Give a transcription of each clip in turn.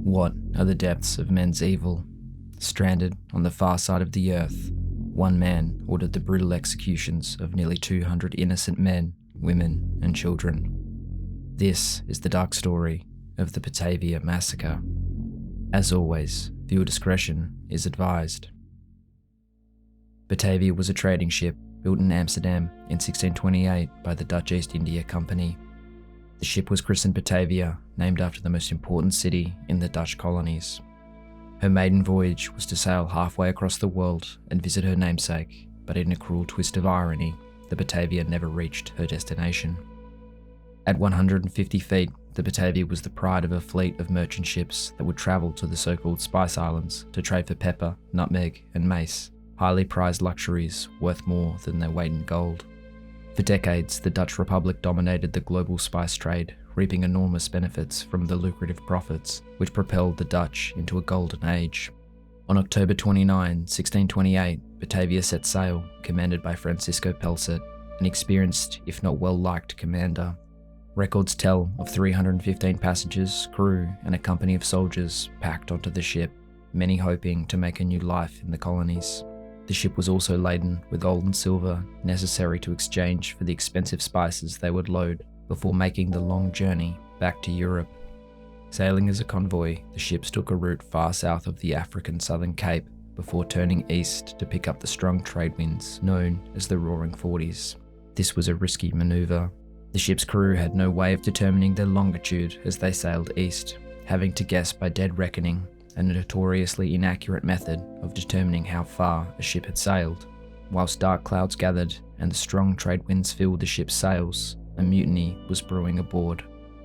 What are the depths of men's evil? Stranded on the far side of the earth, one man ordered the brutal executions of nearly 200 innocent men, women, and children. This is the dark story of the Batavia massacre. As always, viewer discretion is advised. Batavia was a trading ship built in Amsterdam in 1628 by the Dutch East India Company. The ship was christened Batavia, named after the most important city in the Dutch colonies. Her maiden voyage was to sail halfway across the world and visit her namesake, but in a cruel twist of irony, the Batavia never reached her destination. At 150 feet, the Batavia was the pride of a fleet of merchant ships that would travel to the so-called Spice Islands to trade for pepper, nutmeg, and mace, highly prized luxuries worth more than their weight in gold. For decades, the Dutch Republic dominated the global spice trade, reaping enormous benefits from the lucrative profits, which propelled the Dutch into a golden age. On October 29, 1628, Batavia set sail, commanded by Francisco Pelset, an experienced, if not well-liked commander. Records tell of 315 passengers, crew, and a company of soldiers packed onto the ship, many hoping to make a new life in the colonies. The ship was also laden with gold and silver necessary to exchange for the expensive spices they would load before making the long journey back to Europe. Sailing as a convoy, the ships took a route far south of the African Southern Cape before turning east to pick up the strong trade winds known as the Roaring Forties. This was a risky manoeuvre. The ship's crew had no way of determining their longitude as they sailed east, having to guess by dead reckoning, a notoriously inaccurate method of determining how far a ship had sailed. Whilst dark clouds gathered and the strong trade winds filled the ship's sails, a mutiny was brewing aboard.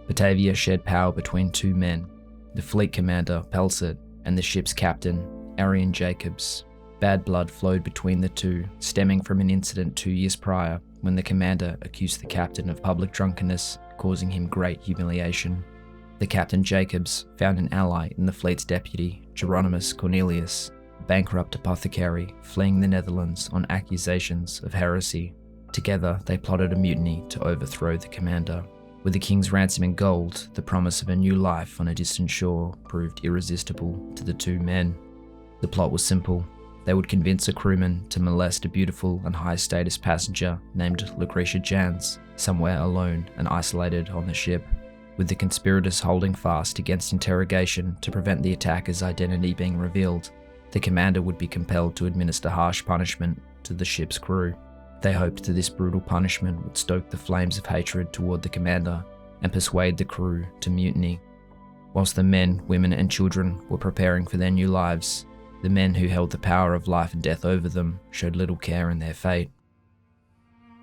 Batavia shared power between two men, the fleet commander, Pelset, and the ship's captain, Arian Jacobs. Bad blood flowed between the two, stemming from an incident 2 years prior when the commander accused the captain of public drunkenness, causing him great humiliation. The captain Jacobs found an ally in the fleet's deputy, Jeronimus Cornelisz, a bankrupt apothecary fleeing the Netherlands on accusations of heresy. Together, they plotted a mutiny to overthrow the commander. With the king's ransom in gold, the promise of a new life on a distant shore proved irresistible to the two men. The plot was simple. They would convince a crewman to molest a beautiful and high-status passenger named Lucretia Jans, somewhere alone and isolated on the ship. With the conspirators holding fast against interrogation to prevent the attacker's identity being revealed, the commander would be compelled to administer harsh punishment to the ship's crew. They hoped that this brutal punishment would stoke the flames of hatred toward the commander and persuade the crew to mutiny. Whilst the men, women, and children were preparing for their new lives, the men who held the power of life and death over them showed little care in their fate.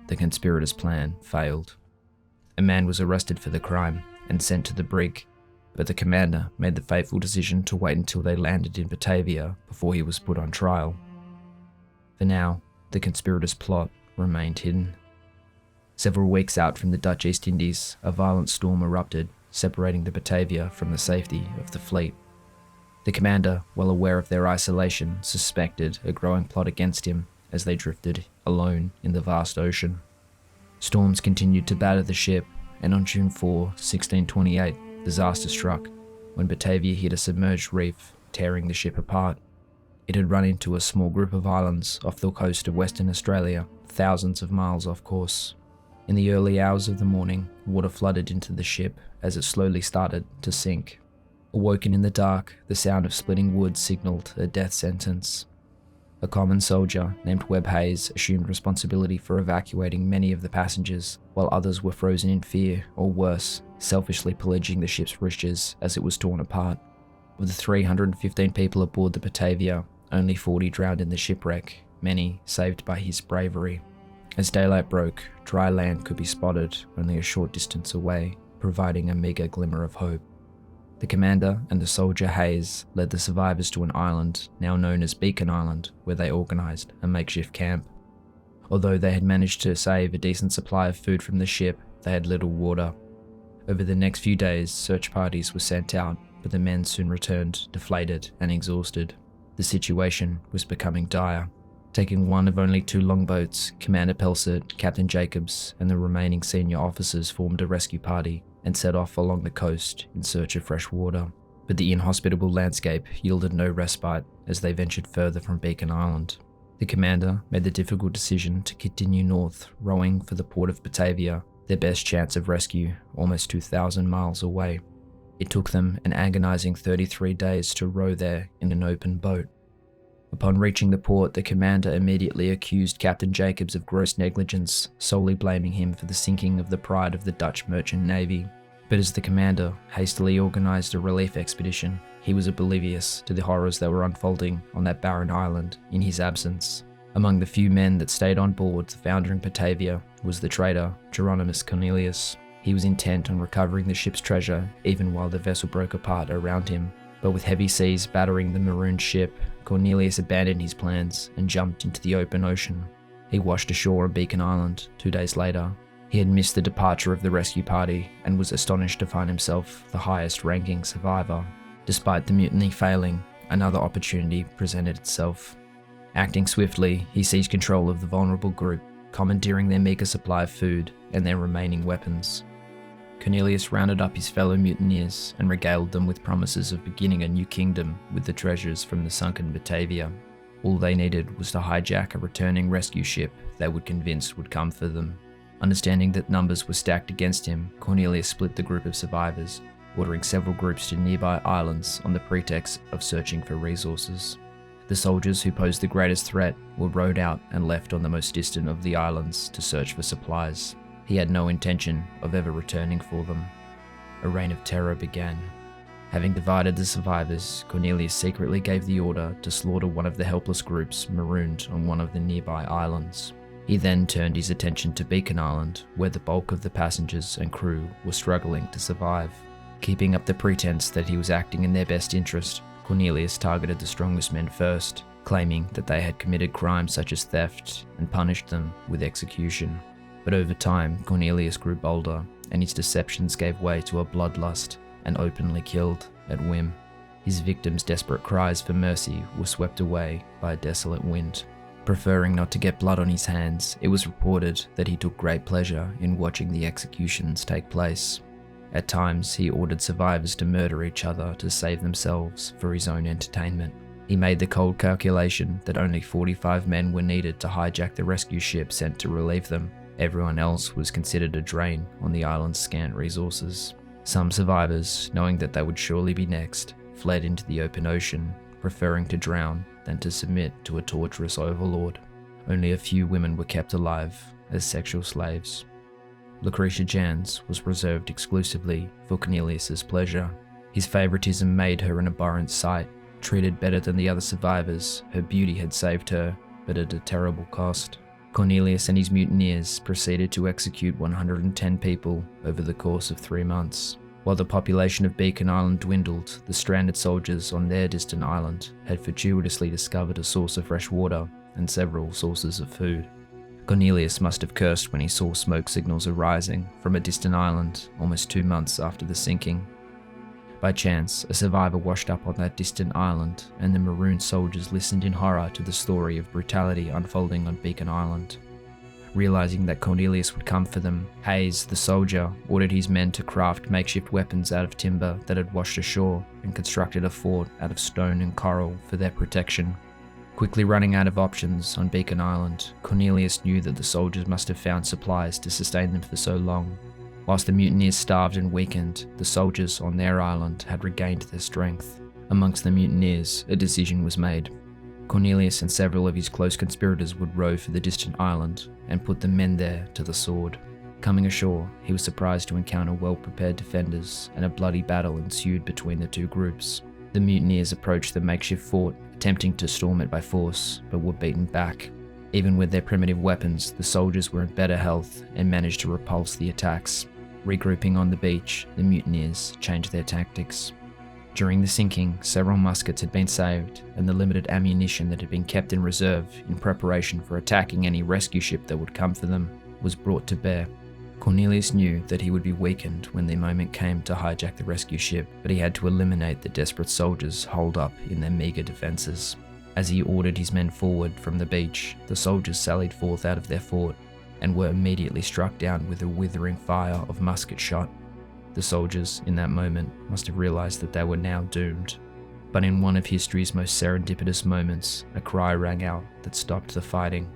The conspirators' plan failed. A man was arrested for the crime and sent to the brig, but the commander made the fateful decision to wait until they landed in Batavia before he was put on trial. For now, the conspirators' plot remained hidden. Several weeks out from the Dutch East Indies, a violent storm erupted, separating the Batavia from the safety of the fleet. The commander, well aware of their isolation, suspected a growing plot against him as they drifted alone in the vast ocean. Storms continued to batter the ship, and on June 4, 1628, disaster struck when Batavia hit a submerged reef, tearing the ship apart. It had run into a small group of islands off the coast of Western Australia, thousands of miles off course. In the early hours of the morning, water flooded into the ship as it slowly started to sink. Awoken in the dark, the sound of splitting wood signalled a death sentence. A common soldier named Webb Hayes assumed responsibility for evacuating many of the passengers, while others were frozen in fear, or worse, selfishly pillaging the ship's riches as it was torn apart. Of the 315 people aboard the Batavia, only 40 drowned in the shipwreck, many saved by his bravery. As daylight broke, dry land could be spotted only a short distance away, providing a meagre glimmer of hope. The commander and the soldier Hayes led the survivors to an island, now known as Beacon Island, where they organised a makeshift camp. Although they had managed to save a decent supply of food from the ship, they had little water. Over the next few days, search parties were sent out, but the men soon returned, deflated and exhausted. The situation was becoming dire. Taking one of only 2 longboats, Commander Pelset, Captain Jacobs, and the remaining senior officers formed a rescue party and set off along the coast in search of fresh water. But the inhospitable landscape yielded no respite as they ventured further from Beacon Island. The commander made the difficult decision to continue north, rowing for the port of Batavia, their best chance of rescue, almost 2,000 miles away. It took them an agonizing 33 days to row there in an open boat. Upon reaching the port, the commander immediately accused Captain Jacobs of gross negligence, solely blaming him for the sinking of the Pride of the Dutch Merchant Navy. But as the commander hastily organised a relief expedition, he was oblivious to the horrors that were unfolding on that barren island in his absence. Among the few men that stayed on board the foundering Batavia was the trader Jeronimus Cornelisz. He was intent on recovering the ship's treasure even while the vessel broke apart around him. But with heavy seas battering the marooned ship, Cornelisz abandoned his plans and jumped into the open ocean. He washed ashore on Beacon Island 2 days later. He had missed the departure of the rescue party and was astonished to find himself the highest-ranking survivor. Despite the mutiny failing, another opportunity presented itself. Acting swiftly, he seized control of the vulnerable group, commandeering their meagre supply of food and their remaining weapons. Cornelisz rounded up his fellow mutineers and regaled them with promises of beginning a new kingdom with the treasures from the sunken Batavia. All they needed was to hijack a returning rescue ship they would convince would come for them. Understanding that numbers were stacked against him, Cornelisz split the group of survivors, ordering several groups to nearby islands on the pretext of searching for resources. The soldiers who posed the greatest threat were rowed out and left on the most distant of the islands to search for supplies. He had no intention of ever returning for them. A reign of terror began. Having divided the survivors, Cornelisz secretly gave the order to slaughter one of the helpless groups marooned on one of the nearby islands. He then turned his attention to Beacon Island, where the bulk of the passengers and crew were struggling to survive. Keeping up the pretense that he was acting in their best interest, Cornelisz targeted the strongest men first, claiming that they had committed crimes such as theft and punished them with execution. But over time, Cornelisz grew bolder, and his deceptions gave way to a bloodlust and openly killed at whim. His victims' desperate cries for mercy were swept away by a desolate wind. Preferring not to get blood on his hands, it was reported that he took great pleasure in watching the executions take place. At times, he ordered survivors to murder each other to save themselves for his own entertainment. He made the cold calculation that only 45 men were needed to hijack the rescue ship sent to relieve them. Everyone else was considered a drain on the island's scant resources. Some survivors, knowing that they would surely be next, fled into the open ocean, preferring to drown than to submit to a torturous overlord. Only a few women were kept alive as sexual slaves. Lucretia Jans was reserved exclusively for Cornelisz's pleasure. His favoritism made her an abhorrent sight. Treated better than the other survivors, her beauty had saved her, but at a terrible cost. Cornelisz and his mutineers proceeded to execute 110 people over the course of 3 months. While the population of Beacon Island dwindled, the stranded soldiers on their distant island had fortuitously discovered a source of fresh water and several sources of food. Cornelisz must have cursed when he saw smoke signals arising from a distant island almost 2 months after the sinking. By chance, a survivor washed up on that distant island, and the marooned soldiers listened in horror to the story of brutality unfolding on Beacon Island. Realizing that Cornelisz would come for them, Hayes, the soldier, ordered his men to craft makeshift weapons out of timber that had washed ashore and constructed a fort out of stone and coral for their protection. Quickly running out of options on Beacon Island, Cornelisz knew that the soldiers must have found supplies to sustain them for so long. Whilst the mutineers starved and weakened, the soldiers on their island had regained their strength. Amongst the mutineers, a decision was made. Cornelisz and several of his close conspirators would row for the distant island and put the men there to the sword. Coming ashore, he was surprised to encounter well-prepared defenders, and a bloody battle ensued between the two groups. The mutineers approached the makeshift fort, attempting to storm it by force, but were beaten back. Even with their primitive weapons, the soldiers were in better health and managed to repulse the attacks. Regrouping on the beach, the mutineers changed their tactics. During the sinking, several muskets had been saved, and the limited ammunition that had been kept in reserve in preparation for attacking any rescue ship that would come for them was brought to bear. Cornelisz knew that he would be weakened when the moment came to hijack the rescue ship, but he had to eliminate the desperate soldiers holed up in their meagre defences. As he ordered his men forward from the beach, the soldiers sallied forth out of their fort and were immediately struck down with a withering fire of musket shot. The soldiers, in that moment, must have realized that they were now doomed. But in one of history's most serendipitous moments, a cry rang out that stopped the fighting.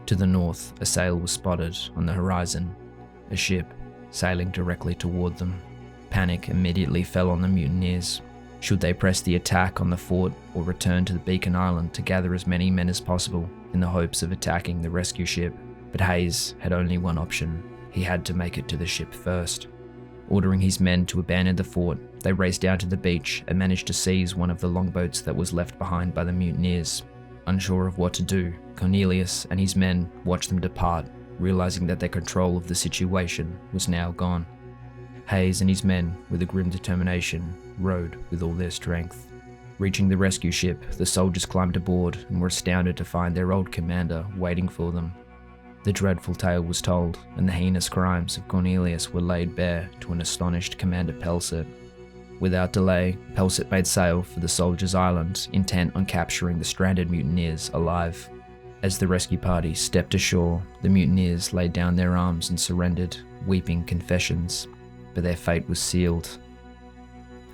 To the north, a sail was spotted on the horizon, a ship sailing directly toward them. Panic immediately fell on the mutineers. Should they press the attack on the fort or return to the Beacon Island to gather as many men as possible in the hopes of attacking the rescue ship? But Hayes had only one option. He had to make it to the ship first. Ordering his men to abandon the fort, they raced down to the beach and managed to seize one of the longboats that was left behind by the mutineers. Unsure of what to do, Cornelisz and his men watched them depart, realizing that their control of the situation was now gone. Hayes and his men, with a grim determination, rowed with all their strength. Reaching the rescue ship, the soldiers climbed aboard and were astounded to find their old commander waiting for them. The dreadful tale was told, and the heinous crimes of Cornelisz were laid bare to an astonished Commander Pelset. Without delay, Pelset made sail for the soldiers' island, intent on capturing the stranded mutineers alive. As the rescue party stepped ashore, the mutineers laid down their arms and surrendered, weeping confessions, but their fate was sealed.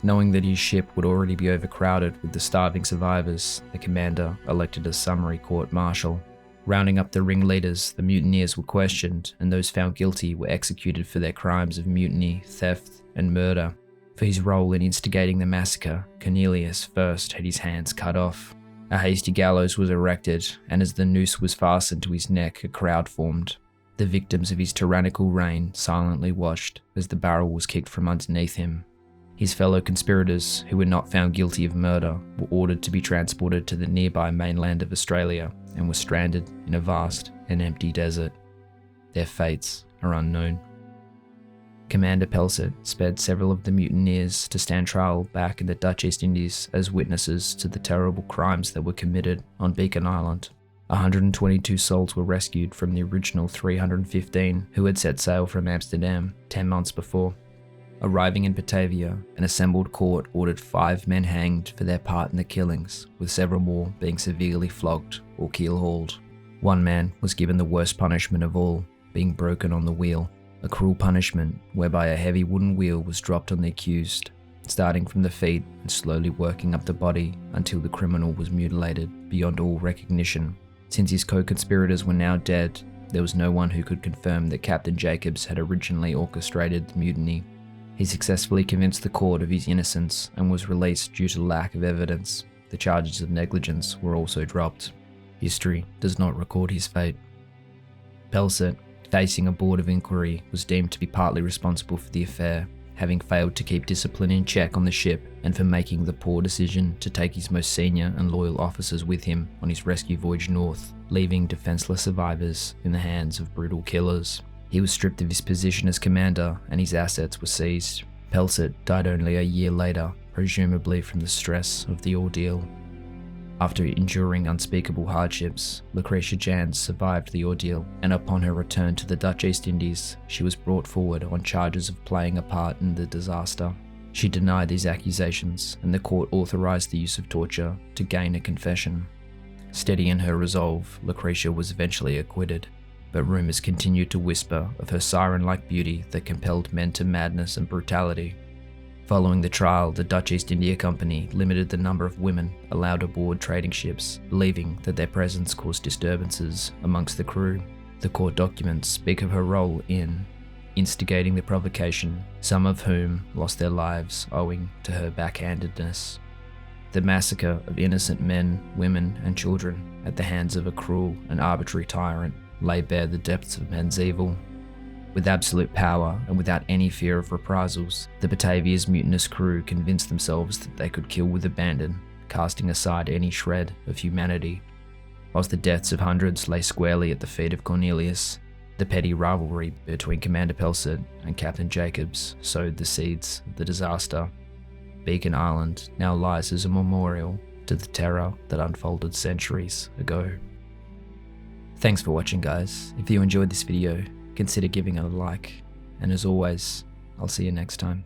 Knowing that his ship would already be overcrowded with the starving survivors, the commander elected a summary court-martial. Rounding up the ringleaders, the mutineers were questioned, and those found guilty were executed for their crimes of mutiny, theft, and murder. For his role in instigating the massacre, Cornelisz first had his hands cut off. A hasty gallows was erected, and as the noose was fastened to his neck, a crowd formed. The victims of his tyrannical reign silently watched as the barrel was kicked from underneath him. His fellow conspirators, who were not found guilty of murder, were ordered to be transported to the nearby mainland of Australia and were stranded in a vast and empty desert. Their fates are unknown. Commander Pelset spared several of the mutineers to stand trial back in the Dutch East Indies as witnesses to the terrible crimes that were committed on Beacon Island. 122 souls were rescued from the original 315 who had set sail from Amsterdam 10 months before. Arriving in Batavia, an assembled court ordered 5 men hanged for their part in the killings, with several more being severely flogged or keel-hauled. One man was given the worst punishment of all, being broken on the wheel, a cruel punishment whereby a heavy wooden wheel was dropped on the accused, starting from the feet and slowly working up the body until the criminal was mutilated beyond all recognition. Since his co-conspirators were now dead, there was no one who could confirm that Captain Jacobs had originally orchestrated the mutiny. He successfully convinced the court of his innocence and was released due to lack of evidence. The charges of negligence were also dropped. History does not record his fate. Pelset, facing a board of inquiry, was deemed to be partly responsible for the affair, having failed to keep discipline in check on the ship and for making the poor decision to take his most senior and loyal officers with him on his rescue voyage north, leaving defenseless survivors in the hands of brutal killers. He was stripped of his position as commander and his assets were seized. Pelset died only a year later, presumably from the stress of the ordeal. After enduring unspeakable hardships, Lucretia Jans survived the ordeal, and upon her return to the Dutch East Indies, she was brought forward on charges of playing a part in the disaster. She denied these accusations, and the court authorized the use of torture to gain a confession. Steady in her resolve, Lucretia was eventually acquitted. But rumours continued to whisper of her siren-like beauty that compelled men to madness and brutality. Following the trial, the Dutch East India Company limited the number of women allowed aboard trading ships, believing that their presence caused disturbances amongst the crew. The court documents speak of her role in instigating the provocation, some of whom lost their lives owing to her backhandedness. The massacre of innocent men, women, and children at the hands of a cruel and arbitrary tyrant lay bare the depths of men's evil. With absolute power and without any fear of reprisals, the Batavia's mutinous crew convinced themselves that they could kill with abandon, casting aside any shred of humanity. Whilst the deaths of hundreds lay squarely at the feet of Cornelisz, the petty rivalry between Commander Pelset and Captain Jacobs sowed the seeds of the disaster. Beacon Island now lies as a memorial to the terror that unfolded centuries ago. Thanks for watching, guys. If you enjoyed this video, consider giving it a like, and as always, I'll see you next time.